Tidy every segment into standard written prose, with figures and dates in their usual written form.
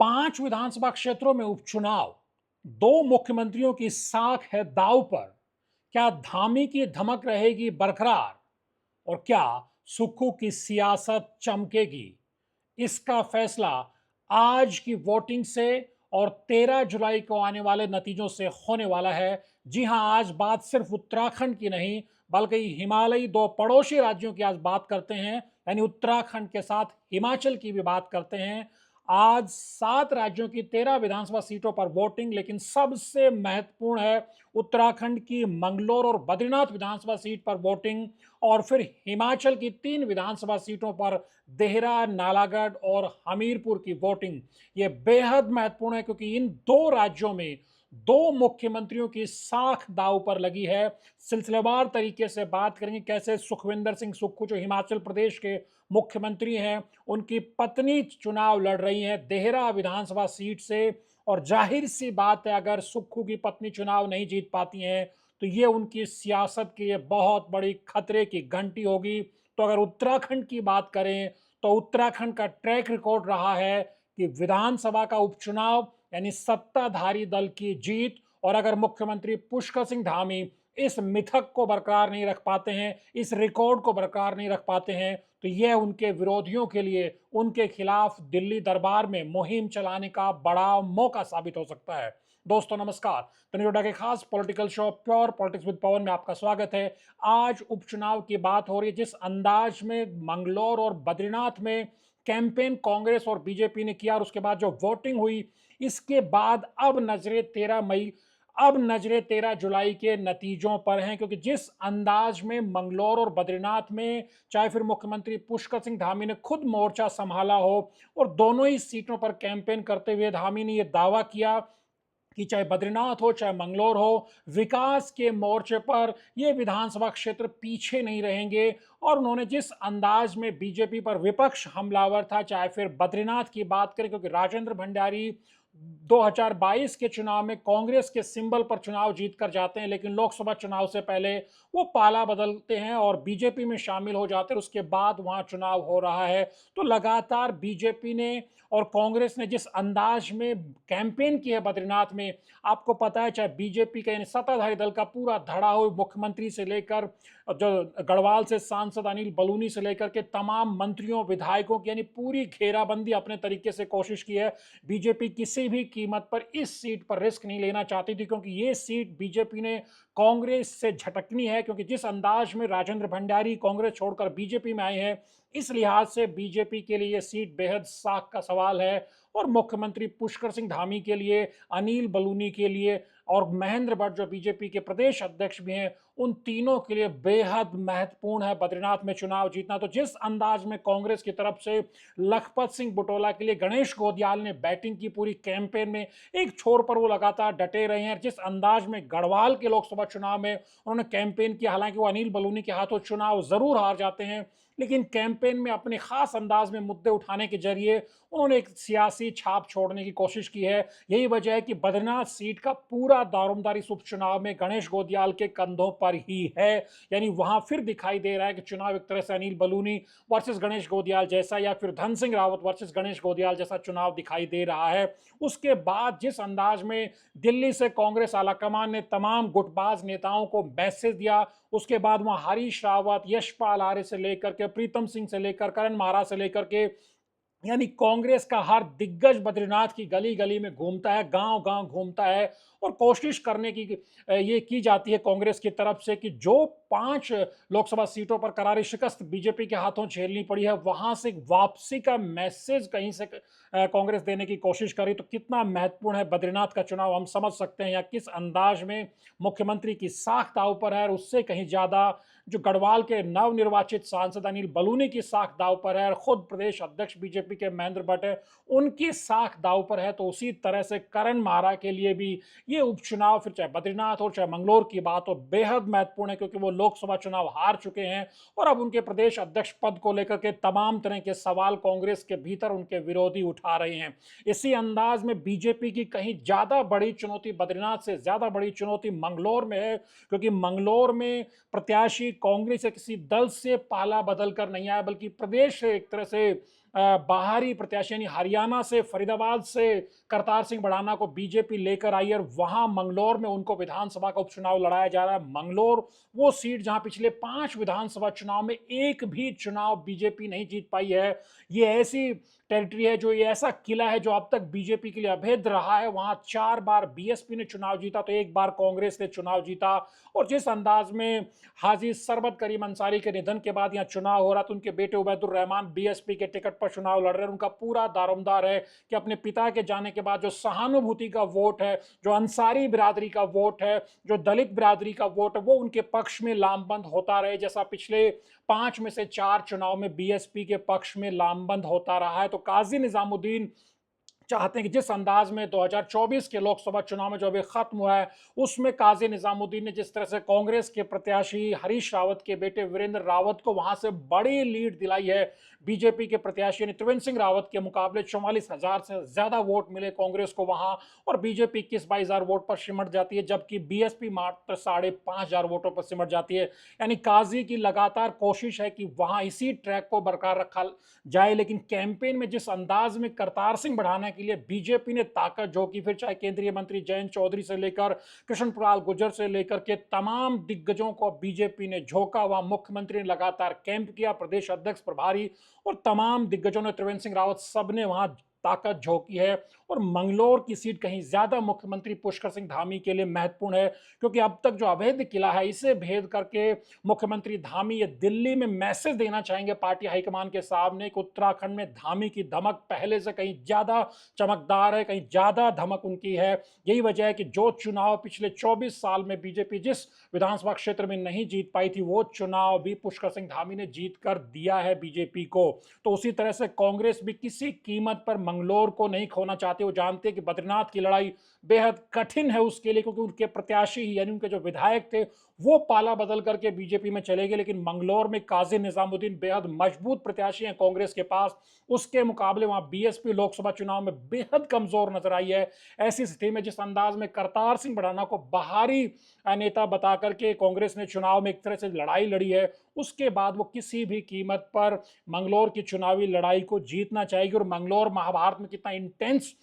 5 विधानसभा क्षेत्रों में उपचुनाव, 2 मुख्यमंत्रियों की साख है दांव पर। क्या धामी की धमक रहेगी बरकरार और क्या सुक्खू की सियासत चमकेगी? इसका फैसला आज की वोटिंग से और 13 जुलाई को आने वाले नतीजों से होने वाला है। जी हां, आज बात सिर्फ उत्तराखंड की नहीं, बल्कि हिमालयी 2 पड़ोसी राज्यों की आज बात करते हैं, यानी उत्तराखंड के साथ हिमाचल की भी बात करते हैं। आज 7 राज्यों की 13 विधानसभा सीटों पर वोटिंग, लेकिन सबसे महत्वपूर्ण है उत्तराखंड की मंगलोर और बद्रीनाथ विधानसभा सीट पर वोटिंग, और फिर हिमाचल की 3 विधानसभा सीटों पर देहरा, नालागढ़ और हमीरपुर की वोटिंग। ये बेहद महत्वपूर्ण है क्योंकि इन 2 राज्यों में 2 मुख्यमंत्रियों की साख दांव पर लगी है। सिलसिलेवार तरीके से बात करेंगे कैसे सुखविंदर सिंह सुक्खू, जो हिमाचल प्रदेश के मुख्यमंत्री हैं, उनकी पत्नी चुनाव लड़ रही हैं देहरा विधानसभा सीट से। और जाहिर सी बात है, अगर सुक्खू की पत्नी चुनाव नहीं जीत पाती हैं तो ये उनकी सियासत के लिए बहुत बड़ी खतरे की घंटी होगी। तो अगर उत्तराखंड की बात करें तो उत्तराखंड का ट्रैक रिकॉर्ड रहा है कि विधानसभा का उपचुनाव यानी सत्ताधारी दल की जीत। और अगर मुख्यमंत्री पुष्कर सिंह धामी इस मिथक को बरकरार नहीं रख पाते हैं, इस रिकॉर्ड को बरकरार नहीं रख पाते हैं, तो यह उनके विरोधियों के लिए उनके खिलाफ दिल्ली दरबार में मुहिम चलाने का बड़ा मौका साबित हो सकता है। दोस्तों नमस्कार, तनियोडा के खास political show pure politics with Pawan में आपका स्वागत है। आज उपचुनाव की बात हो रही है। जिस अंदाज में मंगलौर और बद्रीनाथ में कैंपेन कांग्रेस और बीजेपी ने किया और उसके बाद जो वोटिंग हुई, इसके बाद अब नजरें 13 जुलाई के नतीजों पर हैं, क्योंकि जिस अंदाज में मंगलौर और बद्रीनाथ में चाहे फिर मुख्यमंत्री पुष्कर सिंह धामी ने खुद मोर्चा संभाला हो और दोनों ही सीटों पर कैंपेन करते हुए धामी ने यह दावा किया कि चाहे बद्रीनाथ हो चाहे मंगलौर हो, विकास के मोर्चे पर ये विधानसभा क्षेत्र पीछे नहीं रहेंगे। और उन्होंने जिस अंदाज में बीजेपी पर विपक्ष हमलावर था, चाहे फिर बद्रीनाथ की बात करें, क्योंकि राजेंद्र भंडारी 2022 के चुनाव में कांग्रेस के सिंबल पर चुनाव जीतकर जाते हैं, लेकिन लोकसभा चुनाव से पहले वो पाला बदलते हैं और बीजेपी में शामिल हो जाते हैं। उसके बाद वहां चुनाव हो रहा है। तो लगातार बीजेपी ने और कांग्रेस ने जिस अंदाज में कैंपेन की है बद्रीनाथ में, आपको पता है, चाहे बीजेपी का यानी सत्ताधारी दल का पूरा धड़ा हो, मुख्यमंत्री से लेकर जो गढ़वाल से सांसद अनिल बलूनी से लेकर के तमाम मंत्रियों विधायकों की यानी पूरी घेराबंदी अपने तरीके से कोशिश की है। बीजेपी किसी भी कीमत पर इस सीट पर रिस्क नहीं लेना चाहती थी, क्योंकि ये सीट बीजेपी ने कांग्रेस से झटकनी है, क्योंकि जिस अंदाज में राजेंद्र भंडारी कांग्रेस छोड़कर बीजेपी में आए हैं, इस लिहाज से बीजेपी के लिए यह सीट बेहद साख का सवाल है। और मुख्यमंत्री पुष्कर सिंह धामी के लिए, अनिल बलूनी के लिए और महेंद्र भट्ट जो बीजेपी के प्रदेश अध्यक्ष भी हैं, उन तीनों के लिए बेहद महत्वपूर्ण है बद्रीनाथ में चुनाव जीतना। तो जिस अंदाज में कांग्रेस की तरफ से लखपत सिंह बुटोला के लिए गणेश गोदियाल ने बैटिंग की पूरी कैंपेन में, एक छोर पर वो लगातार डटे रहे हैं। जिस अंदाज में गढ़वाल के लोकसभा चुनाव में उन्होंने कैंपेन किया, हालांकि वो अनिल बलूनी के हाथों चुनाव जरूर हार जाते हैं, लेकिन कैंपेन में अपने खास अंदाज में मुद्दे उठाने के जरिए उन्होंने एक सियासी छाप छोड़ने की कोशिश की है। यही वजह है कि बद्रीनाथ सीट का पूरा दारोमदारी इस उपचुनाव में गणेश गोदियाल के कंधों पर ही है। यानी वहां फिर दिखाई दे रहा है कि चुनाव एक तरह से अनिल बलूनी वर्सेस गणेश गोदियाल जैसा, या फिर धन सिंह रावत वर्सेस गणेश गोदियाल जैसा चुनाव दिखाई दे रहा है। उसके बाद जिस अंदाज में दिल्ली से कांग्रेस आलाकमान ने तमाम गुटबाज नेताओं को मैसेज दिया, उसके बाद वहां हरीश रावत, यशपाल आर्य से लेकर के प्रीतम सिंह से लेकर करण महाराज से लेकर के, यानी कांग्रेस का हर दिग्गज बद्रीनाथ की गली गली में घूमता है, गांव गांव घूमता है और कोशिश करने की ये की जाती है कांग्रेस की तरफ से कि जो 5 लोकसभा सीटों पर करारी शिकस्त बीजेपी के हाथों झेलनी पड़ी है, वहां से वापसी का मैसेज कहीं से कांग्रेस देने की कोशिश करी। तो कितना महत्वपूर्ण है बद्रीनाथ का चुनाव हम समझ सकते हैं, या किस अंदाज में मुख्यमंत्री की साख दांव पर है। और उससे कहीं ज्यादा जो गढ़वाल के नवनिर्वाचित सांसद अनिल बलूनी की साख दांव पर है, और खुद प्रदेश अध्यक्ष बीजेपी के महेंद्र भट्ट है, उनकी साख दांव पर है। तो उसी तरह से करण मारा के लिए भी ये उपचुनाव, फिर चाहे बद्रीनाथ हो चाहे मंगलौर की बात हो, बेहद महत्वपूर्ण है, क्योंकि वो लोकसभा चुनाव हार चुके हैं और अब उनके प्रदेश अध्यक्ष पद को लेकर के तमाम तरह के सवाल कांग्रेस के भीतर उनके विरोधी उठा रहे हैं। इसी अंदाज में बीजेपी की कहीं ज्यादा बड़ी चुनौती, बद्रीनाथ से ज्यादा बड़ी चुनौती मंगलौर में है, क्योंकि मंगलौर में प्रत्याशी कांग्रेस या किसी दल से पाला बदल कर नहीं आया, बल्कि प्रदेश से एक तरह से बाहरी प्रत्याशी यानी हरियाणा से, फरीदाबाद से करतार सिंह भड़ाना को बीजेपी लेकर आई और वहां मंगलौर में उनको विधानसभा का उपचुनाव लड़ाया जा रहा है। मंगलौर वो सीट जहां पिछले 5 विधानसभा चुनाव में एक भी चुनाव बीजेपी नहीं जीत पाई है। ये ऐसी टेरिटरी है, जो ये ऐसा किला है जो अब तक बीजेपी के लिए अभेद्य रहा है। वहां 4 बार बीएसपी ने चुनाव जीता तो 1 बार कांग्रेस ने चुनाव जीता। और जिस अंदाज में हाजी सरबत करीम अंसारी के निधन के बाद यहाँ चुनाव हो रहा, तो उनके बेटे उबैदुर रहमान बीएसपी के टिकट पर चुनाव लड़ रहे हैं। उनका पूरा दारोमदार है कि अपने पिता के जाने के बाद जो सहानुभूति का वोट है, जो अंसारी बिरादरी का वोट है, जो दलित बिरादरी का वोट है, वो उनके पक्ष में लामबंद होता रहे, जैसा पिछले 5 में से 4 चुनाव में बीएसपी के पक्ष में लामबंद होता रहा है। तो काजी निजामुद्दीन चाहते हैं कि जिस अंदाज में 2024 के लोकसभा चुनाव में जो अभी खत्म हुआ है, उसमें काजी निजामुद्दीन ने जिस तरह से कांग्रेस के प्रत्याशी हरीश रावत के बेटे वीरेंद्र रावत को वहां से बड़ी लीड दिलाई है, बीजेपी के प्रत्याशी ने त्रिवेंद्र सिंह रावत के मुकाबले 44,000 से ज्यादा वोट मिले कांग्रेस को वहां, और बीजेपी 21-22,000 वोट पर सिमट जाती है, जबकि बीएसपी मात्र 5,500 वोटों पर सिमट जाती है। यानी काजी की लगातार कोशिश है कि वहां इसी ट्रैक को बरकरार रखा जाए। लेकिन कैंपेन में जिस अंदाज में करतार सिंह बढ़ाने के लिए बीजेपी ने ताकत झोंकी, फिर चाहे केंद्रीय मंत्री जयंत चौधरी से लेकर कृष्ण पाल गुर्जर से लेकर के तमाम दिग्गजों को बीजेपी ने झोंका। वहां मुख्यमंत्री ने लगातार कैंप किया, प्रदेश अध्यक्ष प्रभारी और तमाम दिग्गजों ने, त्रिवेंद्र सिंह रावत सबने वहां ताकत झोंकी है। और मंगलौर की सीट कहीं ज्यादा मुख्यमंत्री पुष्कर सिंह धामी के लिए महत्वपूर्ण है, क्योंकि अब तक जो अवैध किला है, इसे भेद करके मुख्यमंत्री धामी ये दिल्ली में मैसेज देना चाहेंगे पार्टी हाईकमान के सामने कि उत्तराखंड में धामी की धमक पहले से कहीं ज्यादा चमकदार है, कहीं ज्यादा धमक उनकी है। यही वजह है कि जो चुनाव पिछले 24 साल में बीजेपी जिस विधानसभा क्षेत्र में नहीं जीत पाई थी, वो चुनाव भी पुष्कर सिंह धामी ने जीत कर दिया है बीजेपी को। तो उसी तरह से कांग्रेस भी किसी कीमत पर मंगलौर को नहीं खोना चाहती। वो जानते हैं कि बद्रीनाथ की लड़ाई बेहद कठिन है उसके लिए, क्योंकि उनके प्रत्याशी यानी उनके जो विधायक थे वो पाला बदल करके बीजेपी में चले गए। लेकिन मंगलौर में काजी निजामुद्दीन बेहद मजबूत प्रत्याशी हैं कांग्रेस के पास, उसके मुकाबले वहां बीएसपी लोकसभा चुनाव में बेहद कमजोर नजर आई है। ऐसी स्थिति में जिस अंदाज में करतार सिंह भड़ाना को बाहरी नेता बता करके कांग्रेस ने चुनाव में एक तरह से लड़ाई लड़ी है, उसके बाद वो किसी भी कीमत पर मंगलौर की चुनावी लड़ाई को जीतना चाहेगी। और मंगलौर महाभारत में कितना इंटेंस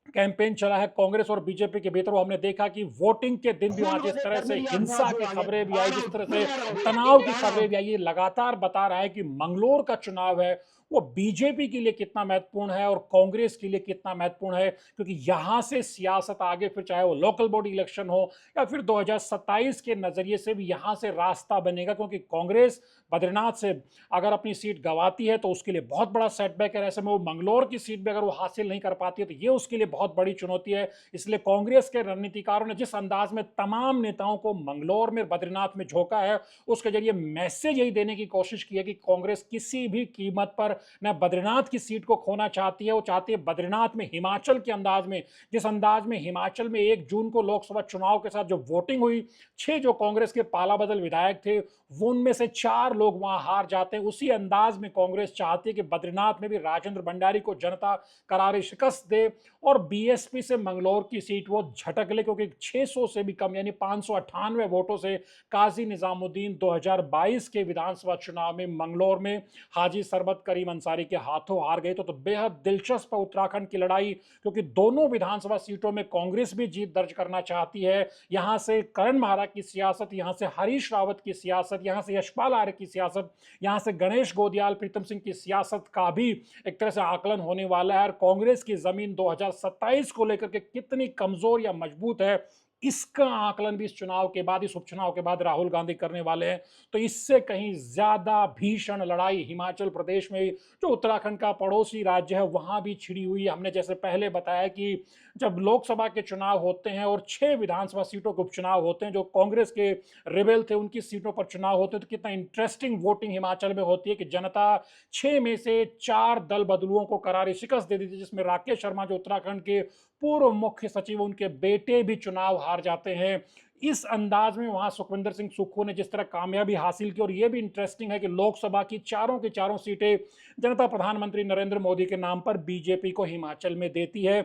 कैंपेन चला है कांग्रेस और बीजेपी के भीतर, वो हमने देखा कि वोटिंग के दिन भी वहां जिस तरह से हिंसा की खबरें भी आई, जिस तरह से तनाव की खबरें भी आई, ये लगातार बता रहा है कि मंगलौर का चुनाव है वो बीजेपी के लिए कितना महत्वपूर्ण है और कांग्रेस के लिए कितना महत्वपूर्ण है। क्योंकि यहां से सियासत आगे, फिर चाहे वो लोकल बॉडी इलेक्शन हो या फिर 2027 के नजरिए से भी यहां से रास्ता बनेगा। क्योंकि कांग्रेस बद्रीनाथ से अगर अपनी सीट गंवाती है तो उसके लिए बहुत बड़ा सेटबैक है। ऐसे में वो मंगलौर की सीट भी अगर वो हासिल नहीं कर पाती है तो ये उसके लिए बहुत बड़ी चुनौती है। इसलिए कांग्रेस के रणनीतिकारों ने जिस अंदाज में तमाम नेताओं को मंगलौर में बद्रीनाथ में झोंका है, उसके जरिए मैसेज यही देने की कोशिश की है कि कांग्रेस किसी भी कीमत पर न बद्रीनाथ की सीट को खोना चाहती है। वो चाहती है बद्रीनाथ में हिमाचल के अंदाज में, जिस अंदाज में हिमाचल में 1 जून को लोकसभा चुनाव के साथ जो वोटिंग हुई, 6 जो कांग्रेस के पाला बदल विधायक थे वो उनमें से 4 लोग वहां हार जाते हैं, उसी अंदाज में कांग्रेस चाहती है कि बद्रीनाथ में भी राजेंद्र भंडारी को जनता करारी शिकस्त दे और बीएसपी से मंगलौर की सीट वो झटक ले। क्योंकि 600 से भी कम यानी 598 वोटों से काजी निजामुद्दीन 2022 के विधानसभा चुनाव में मंगलौर में हाजी सरबत करीम अंसारी के हाथों हार गए। तो बेहद दिलचस्प है उत्तराखंड की लड़ाई, क्योंकि दोनों विधानसभा सीटों में कांग्रेस भी जीत दर्ज करना चाहती है। यहां से करण महारा की सियासत, यहां से हरीश रावत की सियासत, यहां से यशपाल आर्य की सियासत, यहां से गणेश गोदियाल प्रीतम सिंह की सियासत का भी एक तरह से आकलन होने वाला है। और कांग्रेस की जमीन 2027 को लेकर के कितनी कमजोर या मजबूत है, इसका आकलन भी इस चुनाव के बाद, इस उपचुनाव के बाद राहुल गांधी करने वाले हैं। तो इससे कहीं ज्यादा भीषण लड़ाई हिमाचल प्रदेश में, जो उत्तराखंड का पड़ोसी राज्य है, वहां भी छिड़ी हुई है। हमने जैसे पहले बताया कि जब लोकसभा के चुनाव होते हैं और 6 विधानसभा सीटों के उपचुनाव होते हैं, जो कांग्रेस के रिबेल थे उनकी सीटों पर चुनाव होते हैं, तो कितना इंटरेस्टिंग वोटिंग हिमाचल में होती है कि जनता 6 में से 4 दल बदलुओं को करारी शिकस्त दे दी थी, जिसमें राकेश शर्मा जो उत्तराखंड के पूर्व मुख्य सचिव, उनके बेटे भी चुनाव हार जाते हैं। इस अंदाज में वहां सुखविंदर सिंह सुक्खू ने जिस तरह कामयाबी हासिल की, और यह भी इंटरेस्टिंग है कि लोकसभा की चारों की चारों सीटें जनता प्रधानमंत्री नरेंद्र मोदी के नाम पर बीजेपी को हिमाचल में देती है।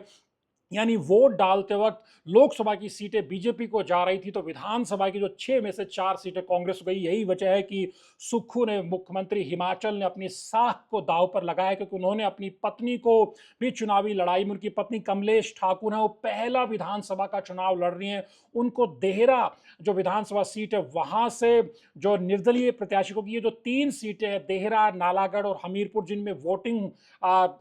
यानी वोट डालते वक्त लोकसभा की सीटें बीजेपी को जा रही थी तो विधानसभा की जो 6 में से 4 सीटें कांग्रेस को गई। यही वजह है कि सुक्खू ने, मुख्यमंत्री हिमाचल ने, अपनी साख को दांव पर लगाया, क्योंकि उन्होंने अपनी पत्नी को भी चुनावी लड़ाई में, उनकी पत्नी कमलेश ठाकुर है, वो पहला विधानसभा का चुनाव लड़ रही हैं। उनको देहरा जो विधानसभा सीट है वहां से जो निर्दलीय प्रत्याशी को, ये जो 3 सीटें हैं, देहरा, नालागढ़ और हमीरपुर, जिनमें वोटिंग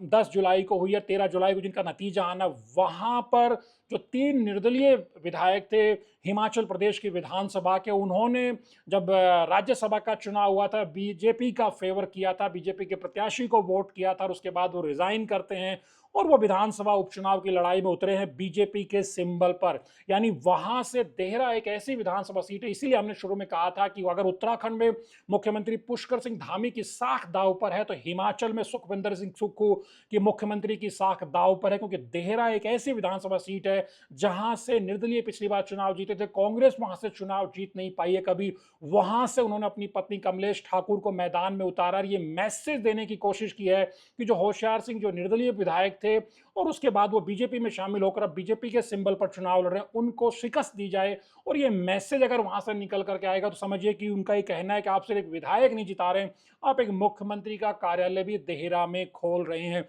10 जुलाई को हुई है, 13 जुलाई को जिनका नतीजा आना, वहां पर जो 3 निर्दलीय विधायक थे हिमाचल प्रदेश की विधानसभा के, उन्होंने जब राज्यसभा का चुनाव हुआ था बीजेपी का फेवर किया था, बीजेपी के प्रत्याशी को वोट किया था, और उसके बाद वो रिजाइन करते हैं और वो विधानसभा उपचुनाव की लड़ाई में उतरे हैं बीजेपी के सिंबल पर। यानी वहां से देहरा एक ऐसी विधानसभा सीट है, इसीलिए हमने शुरू में कहा था कि अगर उत्तराखंड में मुख्यमंत्री पुष्कर सिंह धामी की साख दांव पर है तो हिमाचल में सुखविंदर सिंह सुक्खू की मुख्यमंत्री की साख दांव पर है, क्योंकि देहरा एक ऐसी विधानसभा सीट है जहां से निर्दलीय पिछली बार चुनाव जीते थे, कांग्रेस वहां से चुनाव जीत नहीं पाई है कभी। वहां से उन्होंने अपनी पत्नी कमलेश ठाकुर को मैदान में उतारा, ये मैसेज देने की कोशिश की है कि जो होशियार सिंह जो निर्दलीय विधायक थे और उसके बाद वो बीजेपी में शामिल होकर अब बीजेपी के सिंबल पर चुनाव लड़ रहे हैं, उनको शिकस्त दी जाए। और ये मैसेज अगर वहां से निकल करके आएगा तो समझिए कि उनका ये कहना है कि आप सिर्फ एक विधायक नहीं जिता रहे हैं, आप एक मुख्यमंत्री का कार्यालय भी देहरा में खोल रहे हैं।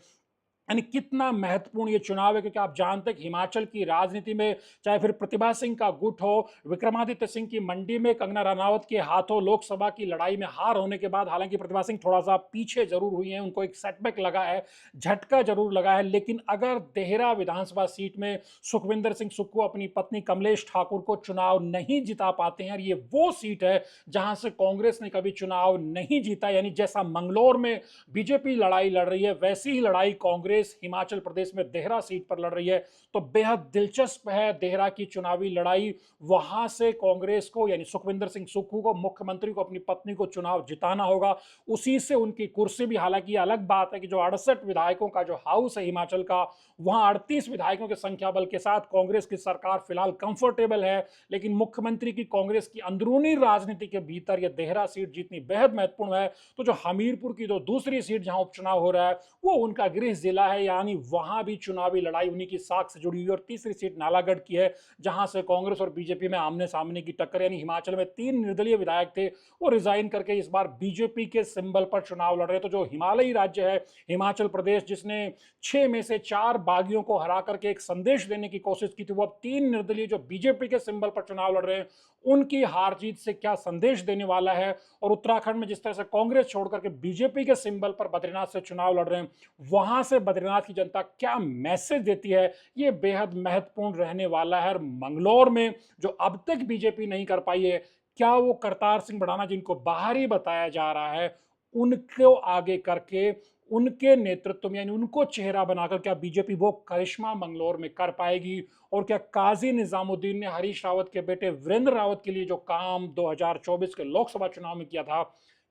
यानी कितना महत्वपूर्ण ये चुनाव है, क्योंकि आप जानते हैं कि हिमाचल की राजनीति में चाहे फिर प्रतिभा सिंह का गुट हो, विक्रमादित्य सिंह की मंडी में कंगना रनावत के हाथों लोकसभा की लड़ाई में हार होने के बाद, हालांकि प्रतिभा सिंह थोड़ा सा पीछे जरूर हुई हैं, उनको एक सेटबैक लगा है, झटका जरूर लगा है, लेकिन अगर देहरा विधानसभा सीट में सुखविंदर सिंह सुक्खू अपनी पत्नी कमलेश ठाकुर को चुनाव नहीं जिता पाते हैं, और ये वो सीट है जहां से कांग्रेस ने कभी चुनाव नहीं जीता, यानी जैसा मंगलौर में बीजेपी लड़ाई लड़ रही है वैसी ही लड़ाई कांग्रेस हिमाचल प्रदेश में देहरा सीट पर लड़ रही है। तो बेहद दिलचस्प है देहरा की चुनावी लड़ाई। वहां से कांग्रेस को, यानी सुखविंदर सिंह सुक्खू को, मुख्यमंत्री को, अपनी पत्नी को चुनाव जिताना होगा, उसी से उनकी कुर्सी भी। हालांकि ये अलग बात है कि जो 68 विधायकों का जो हाउस है हिमाचल का, वहां 38 विधायकों के संख्या बल के साथ कांग्रेस की सरकार फिलहाल कंफर्टेबल है, लेकिन मुख्यमंत्री की कांग्रेस की अंदरूनी राजनीति के भीतर यह देहरा सीट जीतनी बेहद महत्वपूर्ण है। तो जो हमीरपुर की जो दूसरी सीट जहां उपचुनाव हो रहा है वो उनका गृह जिला है, यानी वहां भी चुनावी लड़ाई उन्हीं की साख से जुड़ी हुई। और तीसरी सीट नालागढ़ की है जहां से कांग्रेस और बीजेपी में आमने सामने की टक्कर, यानी हिमाचल में 3 निर्दलीय विधायक थे वो रिजाइन करके इस बार बीजेपी के सिंबल पर चुनाव लड़ रहे। तो जो हिमालयी राज्य है हिमाचल प्रदेश, जिसने 6 में से 4 बागियों को हरा करके एक संदेश देने की कोशिश की थी, वो अब 3 निर्दलीय जो बीजेपी के सिंबल पर चुनाव लड़ रहे हैं उनकी हार जीत से क्या संदेश देने वाला है। और उत्तराखंड में जिस तरह से कांग्रेस छोड़ करके बीजेपी के सिंबल पर बद्रीनाथ से चुनाव लड़ रहे हैं, वहां से बद्रीनाथ की जनता क्या मैसेज देती है, ये बेहद महत्वपूर्ण रहने वाला है। मंगलौर में जो अब तक बीजेपी नहीं कर पाई है, क्या वो करतार सिंह भड़ाना, जिनको बाहरी बताया जा रहा है, उनको आगे करके, उनके नेतृत्व में, यानी उनको चेहरा बनाकर क्या बीजेपी वो करिश्मा मंगलौर में कर पाएगी? और क्या काजी निजामुद्दीन ने हरीश रावत के बेटे वीरेंद्र रावत के लिए जो काम 2024 के लोकसभा चुनाव में किया था,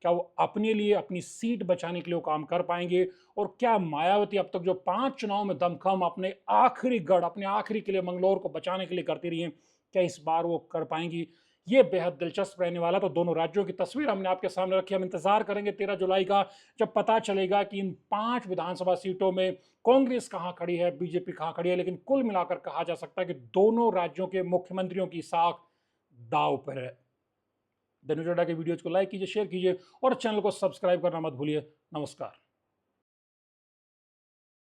क्या वो अपने लिए, अपनी सीट बचाने के लिए वो काम कर पाएंगे? और क्या मायावती अब तक जो 5 चुनाव में दमखम अपने आखिरी गढ़, अपने आखिरी के लिए मंगलौर को बचाने के लिए करती रही हैं, क्या इस बार वो कर पाएंगी? ये बेहद दिलचस्प रहने वाला। तो दोनों राज्यों की तस्वीर हमने आपके सामने रखी। हम इंतजार करेंगे 13 जुलाई का, जब पता चलेगा कि इन 5 विधानसभा सीटों में कांग्रेस कहां खड़ी है, बीजेपी कहां खड़ी है। लेकिन कुल मिलाकर कहा जा सकता है कि दोनों राज्यों के मुख्यमंत्रियों की साख दांव पर है। द न्यूज़ अड्डा के वीडियोज को लाइक कीजिए, शेयर कीजिए और चैनल को सब्सक्राइब करना मत भूलिए। नमस्कार।